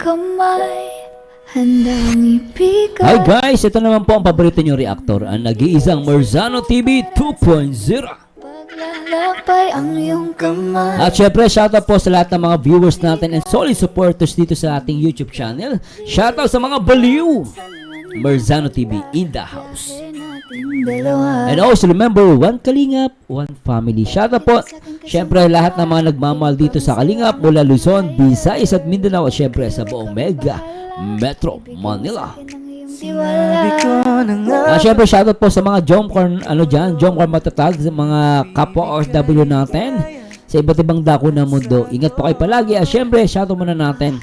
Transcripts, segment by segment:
kamay, handang ibigay. Hi guys, ito naman po ang paborito nyo reactor, ang nag-iisang Marzano TV 2.0. Paglalakbay ang iyong kamay. At syempre, shoutout po sa lahat ng mga viewers natin and solid supporters dito sa ating YouTube channel. Shoutout sa mga baliw! Marzano TV in the house. And also remember, one Kalingap, one family. Shoutout po, syempre lahat ng mga nagmamahal dito sa Kalingap mula Luzon, Visayas at Mindanao at syempre sa buong Mega Metro Manila. Syempre shoutout po sa mga Jomcorn, Jomcorn matatag, sa mga kapwa OFW natin sa iba't ibang dako ng mundo. Ingat po kayo palagi. At syempre shoutout muna natin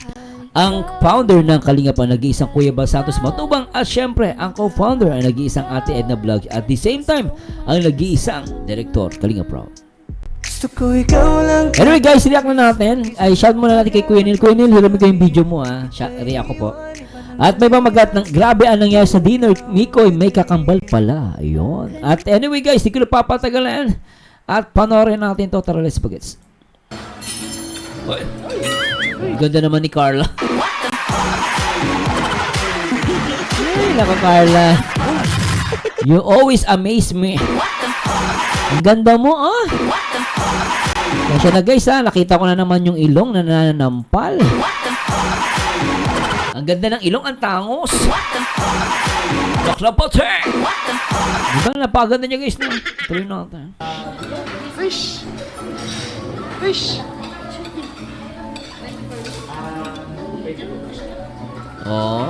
ang founder ng Kalingap, ang nag-iisang Kuya Bal Santos Matubang, at syempre ang co-founder ang nag-iisang Ate Edna Vlogs, at the same time ang nag-iisang Director Kalingap Proud. Anyway guys, react na natin. Ay, shout muna natin kay Kuya Neil. Kuya Neil, hiram ko yung video mo react ko po. At may pamagat ng grabe ang nangyari sa dinner. Mikoy, may kakambal pala. Ayun. At anyway guys, di ko na papatagalan. At panoorin natin to. Tara, let's begins. Ganda naman ni Carla. Ay, nako Carla. You always amaze me. Ang ganda mo, Kasi na guys, nakita ko na naman yung ilong na nananampal. Ang ganda ng ilong, ang tangos. Naklapote! Diba, napaganda niya guys na. Tuloy natin. Fish! Fish! Oh.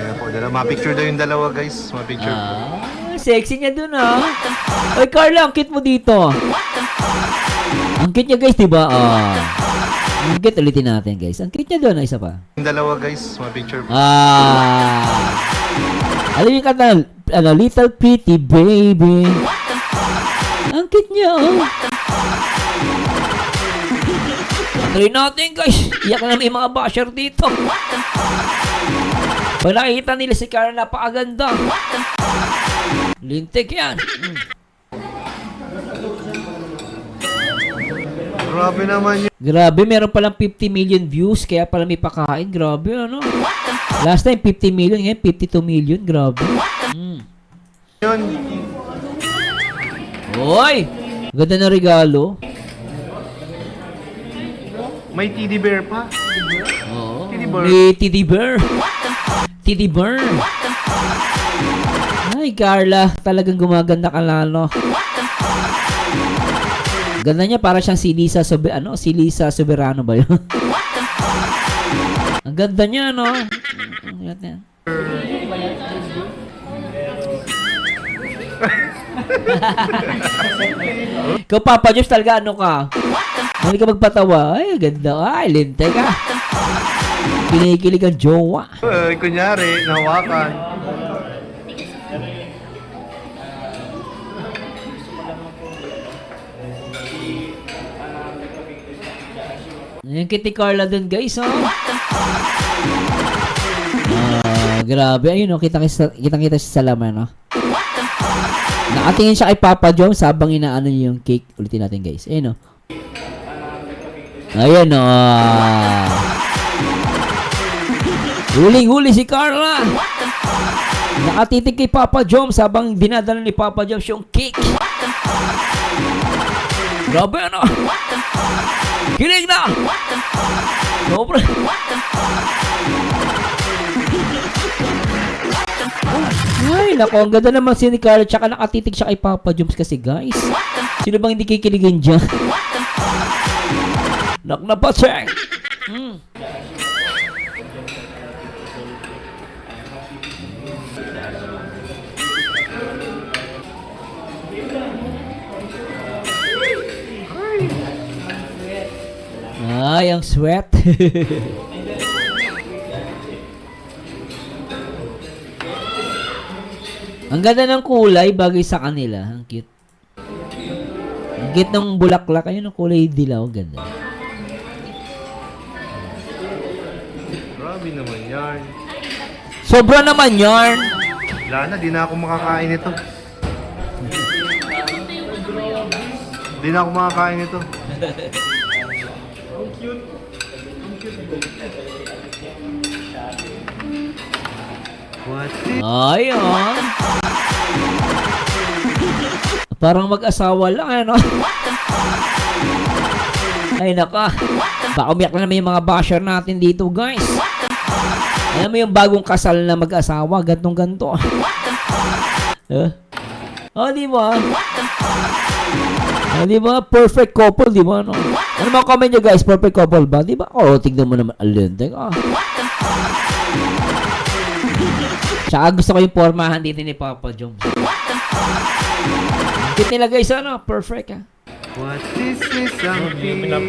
Ayan po, ma-picture daw yung dalawa guys. Ma-picture. Sexy niya dun Oy Carla, ang cute mo dito. Ang cute niya guys, diba? Ang cute, ulitin natin guys. Ang cute niya dun, isa pa. Yung dalawa guys, ma-picture. Alam yung kata, little pretty baby. Ang cute niya, Tuloy natin guys. Iyak na may mga basher dito. Pag nakikita nila si Carla, napakaganda. Lintik yan. Grabe naman yun. Grabe, meron palang 50 million views, kaya pala may pakain. Grabe, Last time, 50 million. Ngayon, 52 million. Grabe. Yun. Hoy! Ganda na regalo. May teddy bear pa. Oo. Teddy bear. May teddy bear. Teddy bear. Ay, Carla. Talagang gumaganda ka lalo. Ganda niya, para siyang si Lisa Soberano ba yun? Ang ganda niya, Ikaw, Papa Diyos, talaga ka? Hindi ka magpatawa. Ay, ganda. Ay, linte ka. Kinikilig ang jowa. Kunyari, nahawakan. Yung Kitty Carla dun, guys, grabe. Ayun, kitang-kita siya sa laman, Nakatingin siya kay Papa Jones habang inaano niya yung cake. Ulitin natin, guys. Ayun, Ayan, Huling-huli si Carla. Nakatitig kay Papa Jones habang dinadala ni Papa Jones yung cake. Grabe, Kilig na! Sobra. Ay, nako, ang ganda naman si Carla. Tsaka nakatitig siya kay Papa Jones kasi, guys. Sino bang hindi kikiligin dyan? Naknapatseng! Ay, ang sweat. Ang ganda ng kulay, bagay sa kanila. Ang cute. Ang cute ng bulaklak. Ayun ang kulay dilaw. Ganda. Grabe naman yan. Sobra naman yarn. Wala na, di na ako makakain ito. Di na ako makakain ito. What is... Ayun. Parang mag-asawa lang, ano? Ay, naka. Baka umiyak na naman yung mga basher natin dito, guys. Alam mo yung bagong kasal na mag-asawa, gantong-ganto. Oh, di ba? Di ba? Perfect couple, di ba? No? Ano mga comment nyo, guys? Perfect couple ba? Di ba? Oh, tignan mo naman. Alin, teka. Tsaka gusto ko yung pormahan dito ni Papa Joms. Kit nila, guys, ano? Perfect, ha? What is this I'm feeling?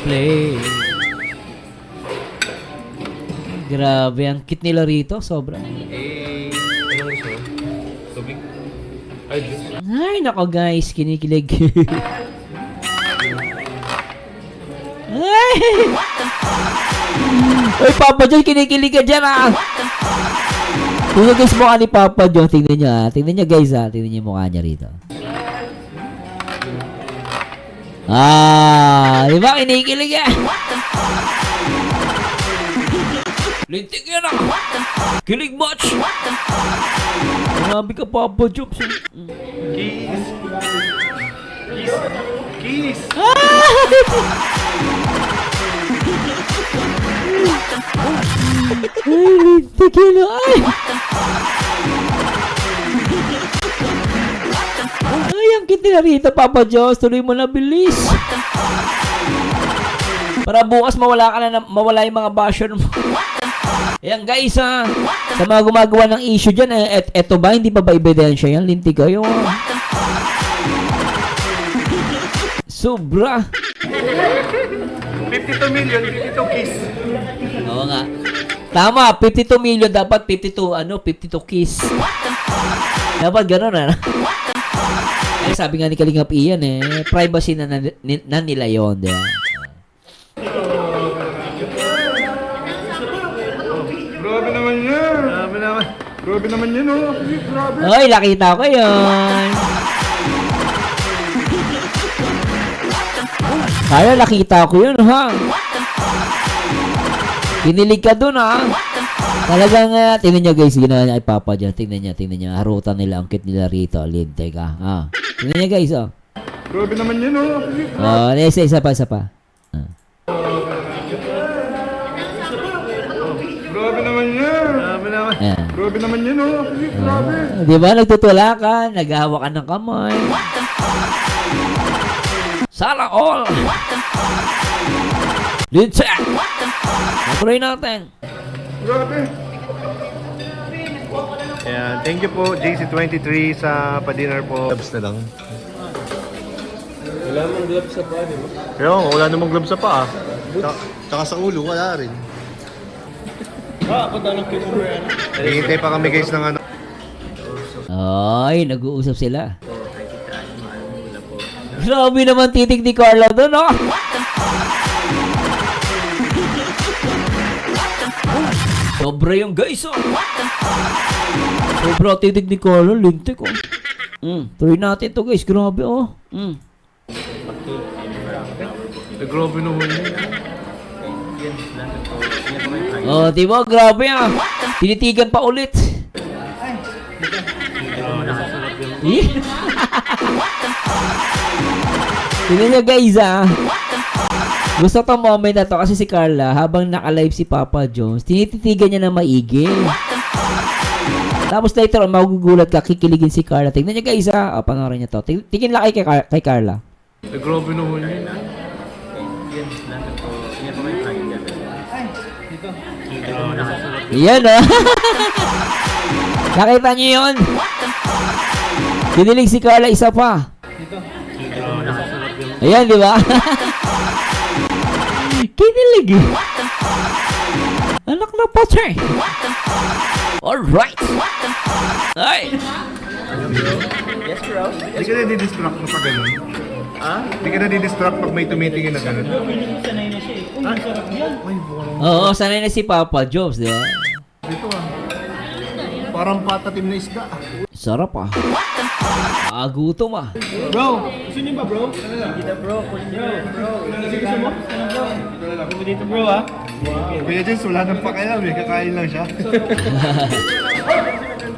Play. Grabe, ang cute nila rito. Sobra. Anong gusto? Tubig? Ay, juice. Ay, nako guys, kinikilig. Ay! Uy, Papa John, kinikilig ka dyan, ah! Tingnan guys mukha ni Papa John. Tingnan niya, ah. Tingnan niya, guys, ah. Tingnan niya yung mukha niya rito. Ah, di ba? Kinikilig, ah. Lintik yan, ah. Kilig much. Grabe ka, Papa John. Kiss. Kiss. Ay, lintik yan, ay. Ay, ang cute nila rito, Papa Jones. Tuloy mo na, bilis. Para bukas mawala ka na, mawala yung mga basher mo. Ayan, guys, ha. Sa mga gumagawa ng issue dyan, eto ba? Hindi pa ba ebidensya yan? Lintik kayo, ha. Sobra. 52 million, 52 kiss. Oo nga. Tama, 52 million. Dapat 52 kiss. Dapat gano'n, ha. Eh, sabi nga ni Kalingap Ian, privacy na nila yun, diba? Grabe naman yan. Grabe naman. Grabe naman yan, oh. Grabe. Ay, nakita ko yun. Kaya nakita ko yun, ha? Kinilig ka dun, ha? Talagang, tingnan nyo, guys, ginawa niya ay Papa dyan. Tingnan niya. Harutan nila, ang cute nila rito. Linte ka, ha? Tingnan niya, guys, oh. Grabe naman yan, oh. Oh, isa pa. Grabe naman yan. Grabe naman. Ayan. Grabe naman yan, oh. Grabe. Di ba, nagtutula ka, naghahawak ka ng kamay. Sana all! Linte! Natuloy natin. Grabe. Ayan, thank you po JC23 sa pa-dinner po. Gloves na lang. Wala mong gloves sa pa, di ba? Pero wala namang gloves sa paa. Tsaka sa ulo, wala rin. Ako daw ng kitchen yan. Hihintay pa kami guys ng ano. Ay, nag-uusap sila. Grabe naman titig ni Carla doon, oh! Sobra yung guys, oh! Sobra titig ni Carla, lintik, oh! Tuloy natin to guys, grabe, oh! Grabe naman yun. Oh, diba? Grabe, ah! Tinitigan pa ulit! Tingnan nyo guys, ah. Gusto tong moment na to kasi si Carla, habang naka-live si Papa Jones, tinititigan niya na maigi. Tapos later on, magugulat ka, kikiligin si Carla. Tingnan nyo guys, ah. O, panoorin nyo to. Tingin lang kay Carla. Grabe naman yun. Yan, ah. Nakita nyo yun? Kinilig si Carla, isa pa. Ayan, di ba? Kinilig. Anak na poche. Alright. Ay. Yes, bro. Hindi ka na-distract na pag ganun. Ha? Hindi ka na-distract pag may tumitingin na ganun. Oo, sanay na si Papa Jobs, di ba? Dito ah. Parang patatim na isda. Sarap ah. Gutom ah. Bro, gusto niyo ba bro? Kita bro, kunin niyo. Bro, gusto mo? Bro, dito bro ha. Kuya Jens, wala nang pakialam eh. Kakain lang siya.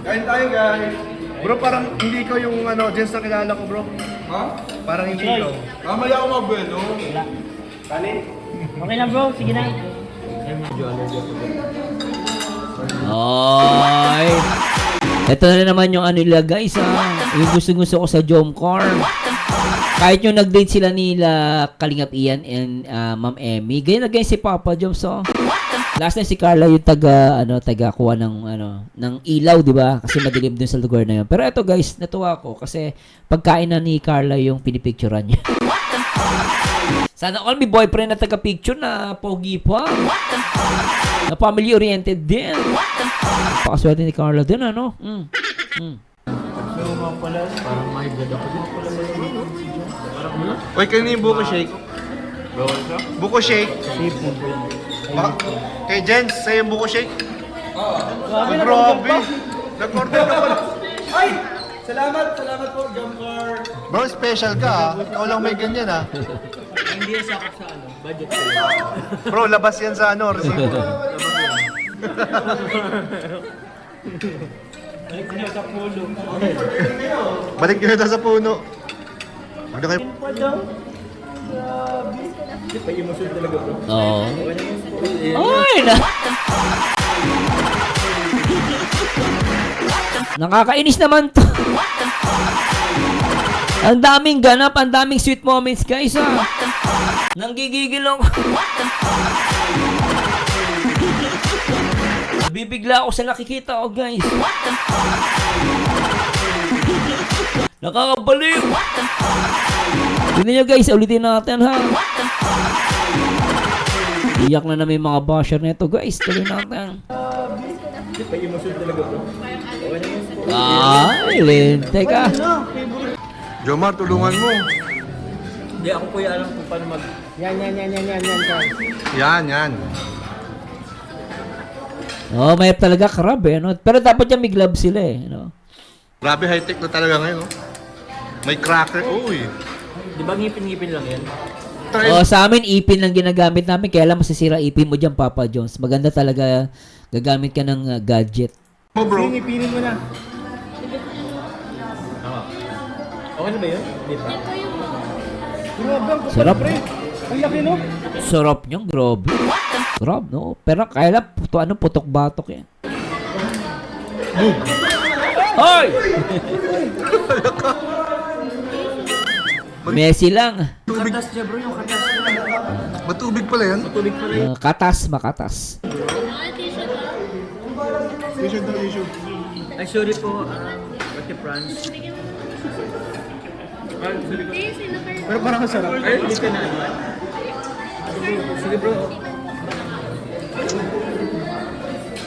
Kain tayo guys. Bro, parang hindi ikaw yung ano, Jens na kilala ko bro. Ha? Parang hindi ikaw. Kamaya ako magbuelo. Wala. Kanin? Okay lang bro, sige na. Ay. Ito na naman yung ano nila guys yung gusto ko sa Jomcar. Kahit yung nag-date sila nila Kalingap Ian and Ma'am Emmy, ganyan na guys si Papa Joms Last time si Carla yung taga kuha ng ilaw, di ba? Kasi madilim dun sa lugar na yun. Pero ito guys, natuwa ko kasi pagkain na ni Carla yung pinipicturean niya. Sana all may boyfriend na taga-picture na pogi pa. Na family-oriented din. Pakaswerte ni Carla din, ano? Parang may ganda ko din pala. Uy, kanina yung buko shake. Bro, what's up? Buko shake. Kay Jens, sa'yo yung buko shake. Grabe. Nag-order ka pala. Ay! Salamat po, Jomcar. Bro, special ka ha. Ikaw lang may ganyan ha. Hindi yan sakop sa budget. Bro, labas yan sa ano, resibo. Balik nyo sa pulo. Balik nyo na sa puno. Ano kayo? Pag-emotion talaga bro. Oo. Ay, nakakainis naman to. Ang daming ganap, ang daming sweet moments guys Nanggigigil ako. Bibigla ako sa nakikita ko guys. Nakakabaliw. Tignan nyo guys, ulitin natin ha. Iyak na namin mga basher nito guys. Tuloy natin. Pag-emotion talaga bro. Ay, lente ka. Jomar, tulungan mo. Hindi ako kuya alam kung paano mag... Yan. Oh, may talaga crab no? Pero dapat yan may gloves sila no? Grabe, high-tech na talaga ngayon. Oh. May cracker. Uy. Di ba ngipin-ngipin lang yan? Oh, sa amin ipin lang ginagamit namin. Kaya lang masisira ipin mo dyan, Papa Jones. Maganda talaga gagamit ka ng gadget. Oh, bro. Ngipinin mo na. Okay na ba yun? Di ba? Sarap. Ang laki no? Sarap niyang, grabe. Grabe, no? Pero kaya lang, putok-batok yan. Hoy! Messi lang. Katas niya bro, yung katas niya. Matubig pala yan. Tubig pala yun. Makatas. Issue. Ay, sorry po, Ate Franz. Pero parang sarap. Ay, hindi ka na ano. Sige bro.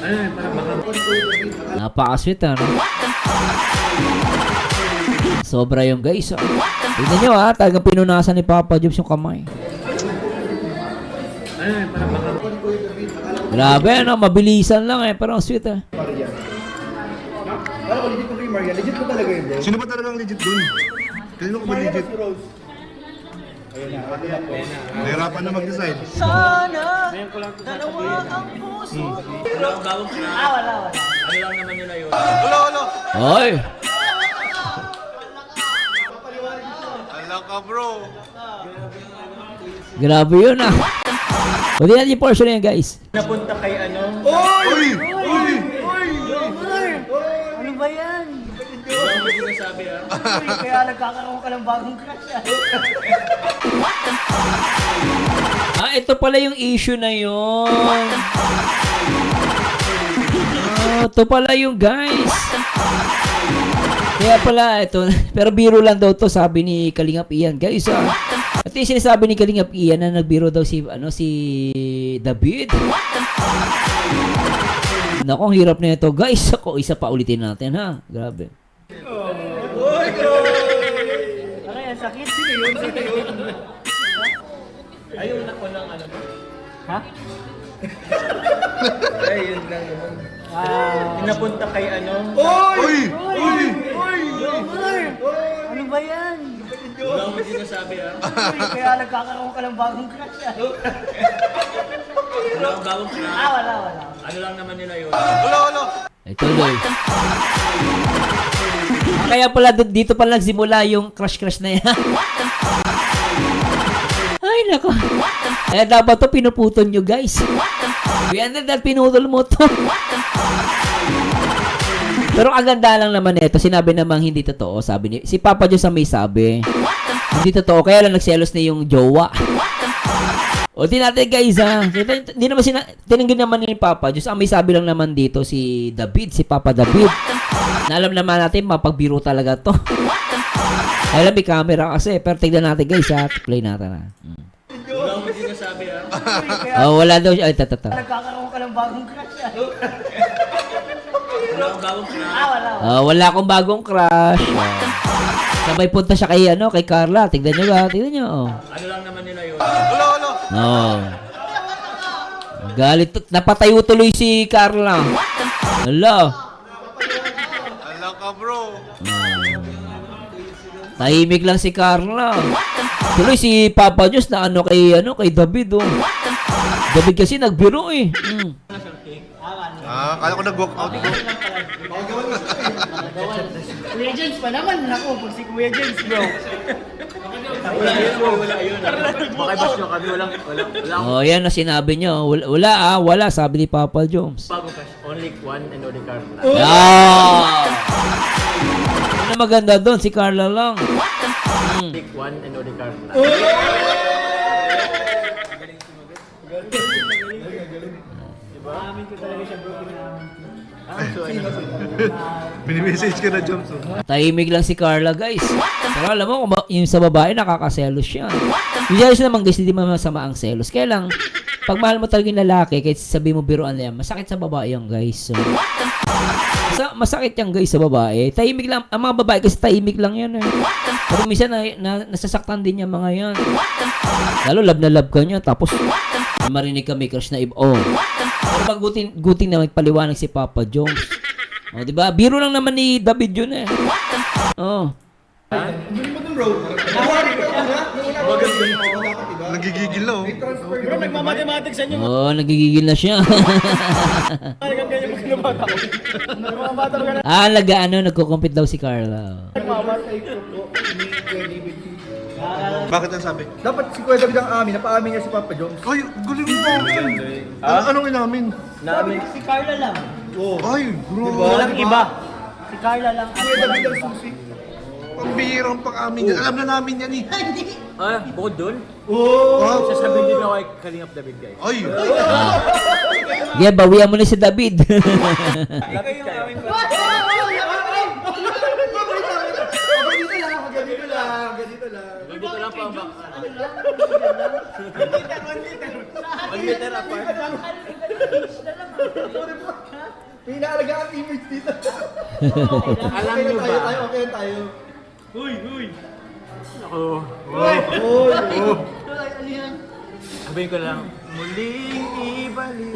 Ano, parang baka... Napaka-sweet, ano? Sobra yung guys, Tignan nyo, talagang pinunasan ni Papa Jobs yung kamay. Ano, parang baka... Grabe, ano? Mabilisan lang, pero ang sweet, Alam ko, legit ko kay Maria. Legit ko talaga yun bro. Sino ba talagang legit dun? Kanino ko ba legit? Nahirapan na mag-decide. Ngayon ko lang ito sasabihin. Wala akong bagong plan. Wala. Ano lang naman nila yun. Hoy! Ala ka bro. Grabe yun, O, di natin yung portion na yan, guys. Napunta kay ano? Uy! Ano ba yan? Wala mo sinasabi ha? Kaya nagkakaroon ka ng bagong crush. Ito pala yung issue na yun. Ito pala yung guys. Kaya pala, ito. Pero biro lang daw to, sabi ni Kalingap Ian. Guys, at yung sinasabi ni Kalingap Ian na nagbiro daw si David. Naku, ang hirap na ito. Guys, ako, isa pa ulitin natin, ha? Grabe. Aray, ang sakit. Ayun na ko lang ano. Ha? Ay, yun lang naman. Napunta kay ano? Uy! Uy! Ano ba yan? Wala akong sinasabi ah. Kaya nagkakaroon ka ng bagong crush ah. Wala akong bagong crush. Wala. Ano lang naman nila yun? Ay, tuloy. Kaya pala dito pala nagsimula yung crush na yan. Ay, nako. Kaya dapat to pinuputol nyo, guys. Yan na dahil pinutol mo to. Pero ang ganda lang naman ito, sinabi namang hindi totoo, sabi ni si Papa Diyos ang may sabi. Hindi totoo, kaya lang nagselos na yung jowa. O di natin guys ha. Hindi naman tinanggin naman ni Papa Diyos. Ang may sabi lang naman dito si David, si Papa David. Na alam naman natin mapagbiro talaga to. Kaya lang may camera kasi. Pero tignan natin guys ha. Play natin ha. Wala akong sinasabi ah. Oh, wala daw siya. Ay, tata. Nagkakaroon ka ng bagong crush ah. Wala akong bagong crush. Wala. Wala akong bagong crush. Sabay punta siya kay kay Carla. Tignan nyo ba? Tignan nyo. Oh. Ano lang naman nila yun? Oh. Galit. Napatayo tuloy si Carla. Hala. Ala ka bro. Tahimik lang si Carla. Tuloy si Papa Diyos na kay David oh. David kasi nagbiro eh. Kala ko nag-walk out. Kuya James pa naman. Naku, pag si Kuya James bro. Wala yun. Makibas nyo kami. Wala. Oh, yan na sinabi niyo. Wala sabi ni Papa Jones. Bagong crush. Only one and only Carla. Ano maganda doon? Si Carla lang. Only one and only Carla. Amin ko talaga siya bro. Mini-message ka na, Joms. Tahimik lang si Carla, guys. Pero alam mo, yung sa babae, nakakaselos siya. Yung selos naman, guys, hindi mo masama ang selos. Kaya lang, pag mahal mo talaga yung lalaki, kahit sabi mo biruan yan, masakit sa babae yan, guys. So, masakit yan, guys, sa babae. Tahimik lang. Ang mga babae kasi tahimik lang yan, eh. Pero minsan, nasasaktan din yung mga yan. Lalo, love na love ka niya, tapos, marinig ka may crush na iba. Oh. Pero pag guting na magpaliwanag si Papa Jones. Oh, di ba? Biro lang naman ni David yun eh. Oh. Nagigigil na, oh. Bro, nagmamathematics sa inyo. Oh, nagigigil na siya. Talagang ganyan mo kinabata ko. Nagmamabata ko na. Nagko-compete daw si Carla. Bakit ang sabi? Dapat si Kuya David ang amin, napaamin niya si Papa Jones. Ay, galing mo. Anong inamin? Namin. Si Carla lang. Ay, bro. Walang iba. Si Carla lang. Kuya David ang susi. Pambihirang pang-amin yan. Alam na namin yan eh. Bukod doon? Wow. Sasabihin din ako kay Kalingap David guys. Ay. Yeah, bawian mo na si David. Lapit kayo. Ganito lang pa ang baka. 1 meter apart. May inaalagaan image dito. Alam nyo ba? Okay tayo. Huy! Ako. Sabihin ko lang, muling ibalik.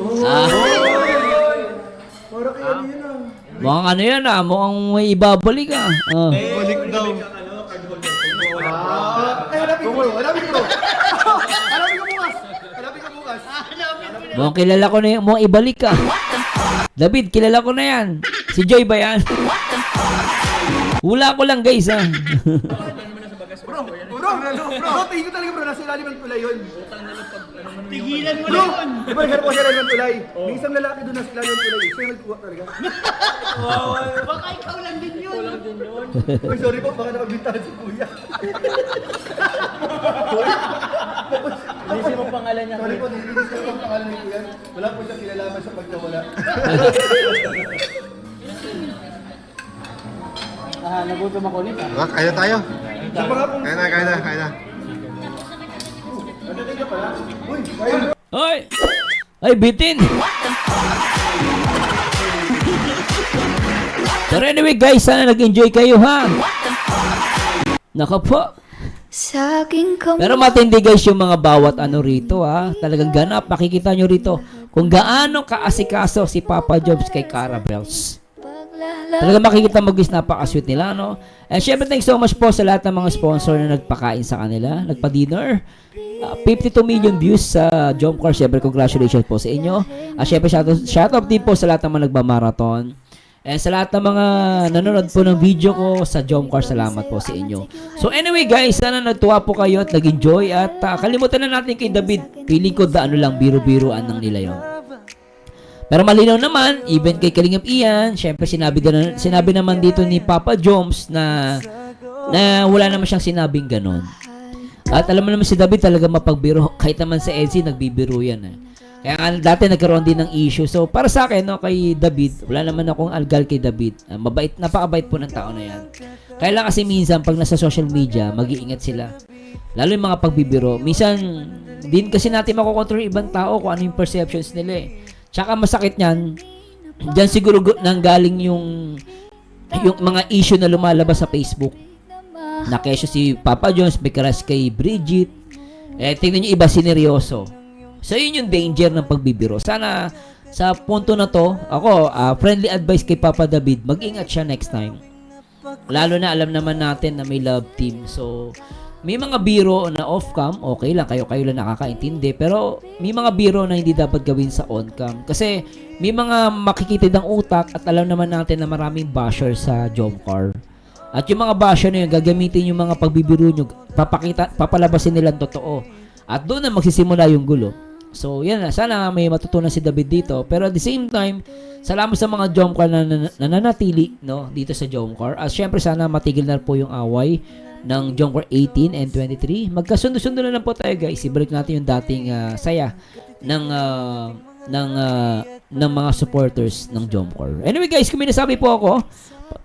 Para kaya yun ah. Mukhang yan mukhang may ibabalik Oh. Balik daw. Ay, hanapin ko bro. Hanapin ko bukas. Mukhang kilala ko na yan. Mukhang ibalik ka. David, kilala ko na yan. Si Joy ba yan? Hula ko lang guys Bro, tingin ko talaga bro, nasa ilalim ng tulay yun. Tigilan mo Bro, yun! di ba nagharap ko siya ng tulay? May isang lalaki doon nasa ilalim ng tulay. Siya yung nagkuha talaga. Baka ikaw lang din yun! Uy, sorry po, baka napagbintahan si Kuya. Lisi mo pangalan niya. Sorry po, nililis ko ang pangalan ni Kuya. Wala po siya kilalaman sa pagkawala. Nagutom ako ulit Kaya tayo. Sa mga pong... Kaya na. Nadating ka pala? Uy, kaya Ay, bitin. Pero anyway guys, sana nag-enjoy kayo ha. Naka po. Sa aking kamay. Pero matindi guys yung mga bawat rito ha. Talagang ganap. Makikita nyo rito kung gaano kaasikaso si Papa Jobs kay Cara Bells. Paglalakbay Talaga makikita mo guys, napaka-sweet nila, no? And syempre, thanks so much po sa lahat ng mga sponsor na nagpakain sa kanila, nagpa-dinner. 52 million views sa Jomcar. Syempre, congratulations po sa inyo. Syempre, shoutout din po sa lahat ng mga nagba-marathon. And sa lahat ng mga nanonood po ng video ko sa Jomcar, salamat po sa inyo. So anyway guys, sana natuwa po kayo at nag-enjoy. At kalimutan na natin kay David. Feeling ko lang, biro-biroan ng nila yun. Pero malinaw naman, even kay Kalingap Ian, syempre sinabi naman dito ni Papa Joms na wala naman siyang sinabing ganon. At alam mo naman si David talaga mapagbiro. Kahit naman sa EDSA, nagbibiro yan. Kaya dati nagkaroon din ng issue. So para sa akin, no, kay David, wala naman akong algal kay David. Mabait, napakabait po ng tao na yan. Kaya lang kasi minsan, pag nasa social media, mag-iingat sila. Lalo yung mga pagbibiro. Minsan, din kasi natin makokontrol yung ibang tao kung ano yung perceptions nila eh. Tsaka masakit niyan, diyan siguro nanggaling yung mga issue na lumalabas sa Facebook. Na kesyo si Papa Jones, may crush kay Bridget. Tingnan nyo iba, sineryoso. So, yun yung danger ng pagbibiro. Sana, sa punto na to, ako, friendly advice kay Papa David, mag-ingat siya next time. Lalo na alam naman natin na may love team. So, may mga biro na off-cam, okay lang, kayo lang nakakaintindi. Pero, may mga biro na hindi dapat gawin sa on-cam. Kasi, may mga makikitid ng utak at alam naman natin na maraming basher sa Jomcar. At yung mga basher na yun, gagamitin yung mga pagbibiro nyo, papalabasin nila ang totoo. At doon na magsisimula yung gulo. So, yan na. Sana may matutunan si David dito. Pero at the same time, salamat sa mga Jomcar na nananatili, no, dito sa Jomcar. At syempre, sana matigil na po yung away ng Jomcar 18 and 23. Magkasundo-sundo na lang po tayo, guys. Ibalik natin yung dating saya ng mga supporters ng Jomcar. Anyway, guys, kung may nasabi po ako,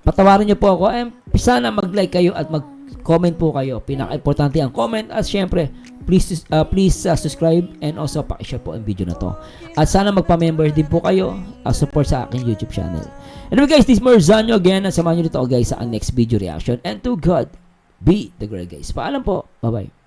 patawarin niyo po ako. Sana mag-like kayo at mag-comment po kayo. Pinaka-importante ang comment. At syempre, please subscribe and also pakishare po ang video na to. At sana magpa-member din po kayo support sa aking YouTube channel. Anyway guys, this is Marzano again. At samahan nyo dito guys sa next video reaction. And to God be the glory guys. Paalam po. Bye-bye.